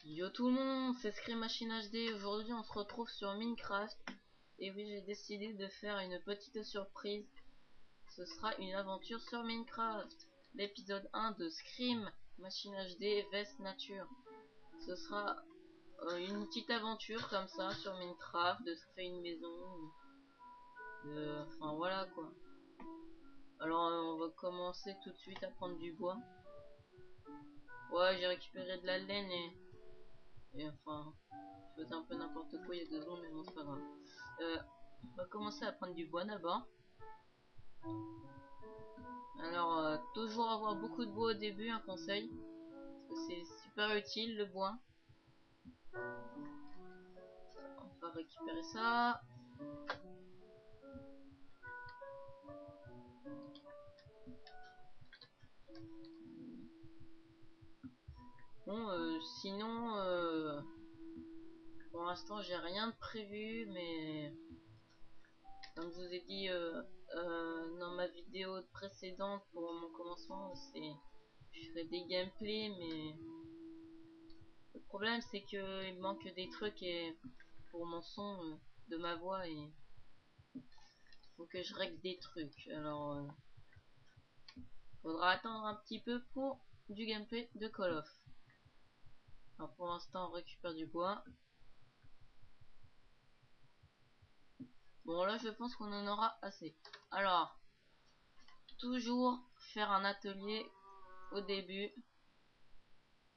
Yo tout le monde, c'est Scream Machine HD. Aujourd'hui on se retrouve sur Minecraft. Et oui, j'ai décidé de faire une petite surprise. Ce sera une aventure sur Minecraft. L'épisode 1 de Scream Machine HD Vest Nature. Ce sera une petite aventure comme ça sur Minecraft, de se créer une maison. Enfin voilà quoi. Alors on va commencer tout de suite à prendre du bois. Ouais, j'ai récupéré de la laine et enfin... je faisais un peu n'importe quoi il y a 2 secondes, mais bon, c'est pas grave. On va commencer à prendre du bois d'abord. Alors, toujours avoir beaucoup de bois au début, un conseil. Parce que c'est super utile le bois. On va récupérer ça. Bon, sinon, pour l'instant, j'ai rien de prévu, mais comme je vous ai dit dans ma vidéo précédente pour mon commencement, je ferai des gameplays, mais le problème c'est que il manque des trucs et pour mon son de ma voix et faut que je règle des trucs. Alors faudra attendre un petit peu pour du gameplay de Call of. Alors pour l'instant on récupère du bois. Bon là je pense qu'on en aura assez. Alors toujours faire un atelier au début,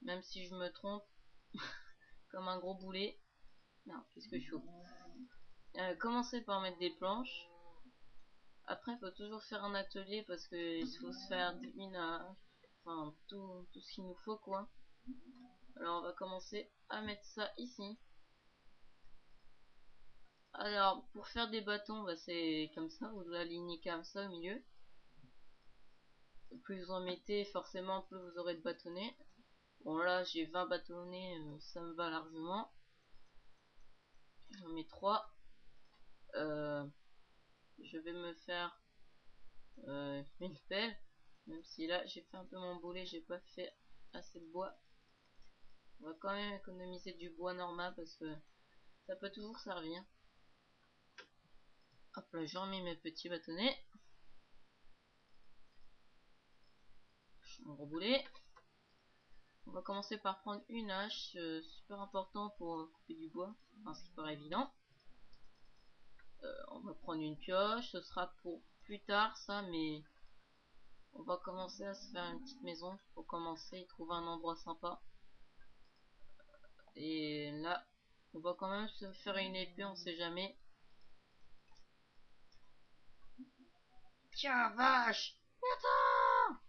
même si je me trompe comme un gros boulet. Non, qu'est-ce que je fais? Commencer par mettre des planches. Après, il faut toujours faire un atelier parce que il faut se faire du minage, enfin tout ce qu'il nous faut quoi. Alors on va commencer à mettre ça ici. Alors pour faire des bâtons, bah, c'est comme ça, vous l'alignez comme ça au milieu. Plus vous en mettez, forcément plus vous aurez de bâtonnets. Bon là j'ai 20 bâtonnets, ça me va largement. J'en mets 3. Je vais me faire une pelle, même si là j'ai fait un peu mon boulet, j'ai pas fait assez de bois. On va quand même économiser du bois normal parce que ça peut toujours servir. Hop là, j'en mets mes petits bâtonnets. Un gros boulet. On va commencer par prendre une hache, super important pour couper du bois, enfin ce qui paraît évident. On va prendre une pioche, ce sera pour plus tard ça, mais on va commencer à se faire une petite maison pour commencer et trouver un endroit sympa. Et là, on va quand même se faire une épée, on sait jamais. Tiens, vache! Attends!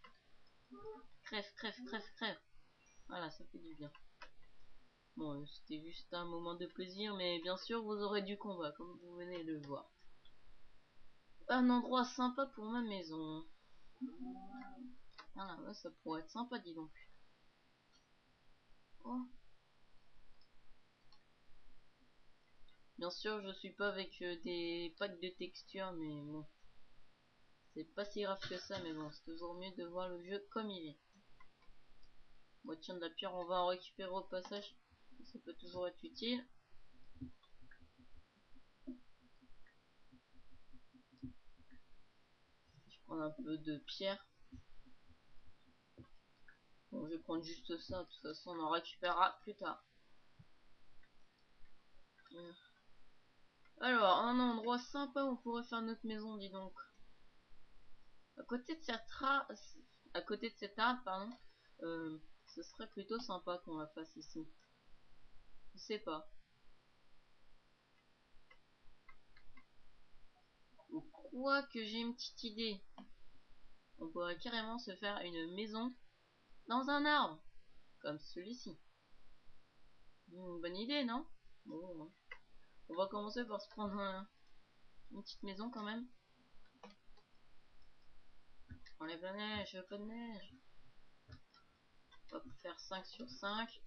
Crève, crève, crève, crève. Voilà, ça fait du bien. Bon, c'était juste un moment de plaisir, mais bien sûr, vous aurez du combat, comme vous venez de le voir. Un endroit sympa pour ma maison. Ah là, ça pourrait être sympa, dis donc. Oh. Bien sûr, je suis pas avec des packs de textures, mais bon. C'est pas si grave que ça, mais bon, c'est toujours mieux de voir le jeu comme il est. Bon, tiens, de la pierre, on va en récupérer au passage. Ça peut toujours être utile. Je prends un peu de pierre. Bon, je vais prendre juste ça, de toute façon, on en récupérera plus tard. Alors, un endroit sympa où on pourrait faire notre maison, dis donc. À côté de cet arbre, pardon, ce serait plutôt sympa qu'on la fasse ici. Je sais pas. Ou quoi que j'ai une petite idée. On pourrait carrément se faire une maison dans un arbre, comme celui-ci. Une bonne idée, non? Bon, on va commencer par se prendre une petite maison quand même. Enlève la neige, je veux pas de neige. On va faire 5 sur 5.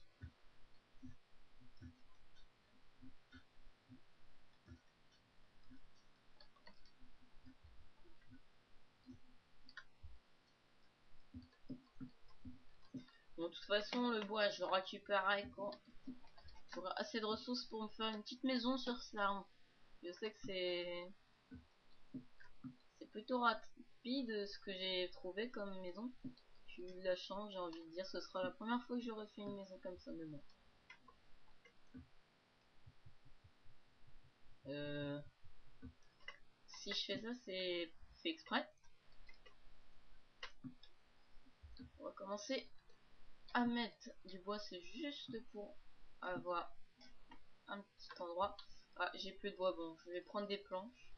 Bon, de toute façon, le bois, je le récupérerai quand j'aurai assez de ressources pour me faire une petite maison sur ça. Je sais que c'est plutôt rapide ce que j'ai trouvé comme maison. J'ai eu de la chance, j'ai envie de dire. Ce sera la première fois que j'aurai fait une maison comme ça, mais bon. Si je fais ça, c'est fait exprès. On va commencer à mettre du bois, c'est juste pour avoir un petit endroit. Ah, j'ai plus de bois, bon, je vais prendre des planches.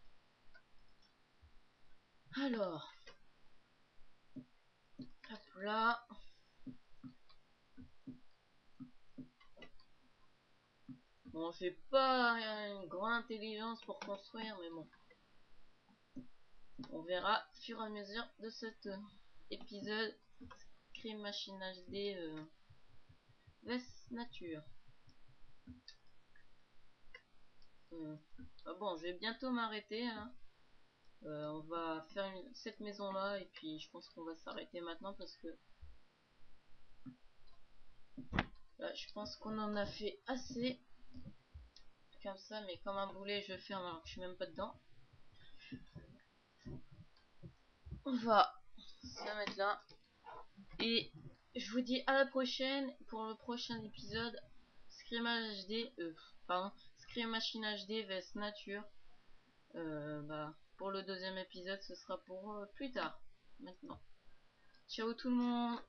Alors, hop là. Bon, j'ai pas une grande intelligence pour construire, mais bon. On verra au fur et à mesure de cet épisode. Crime Machine HD Vest Nature. Ah bon, je vais bientôt m'arrêter. Hein. On va faire cette maison là et puis je pense qu'on va s'arrêter maintenant parce que là, je pense qu'on en a fait assez. Comme ça, mais comme un boulet, je ferme alors que je suis même pas dedans. On va se mettre là. Et je vous dis à la prochaine pour le prochain épisode. Scream HD, pardon, Scream Machine HD vs Nature. Pour le deuxième épisode, ce sera pour plus tard. Maintenant. Ciao tout le monde.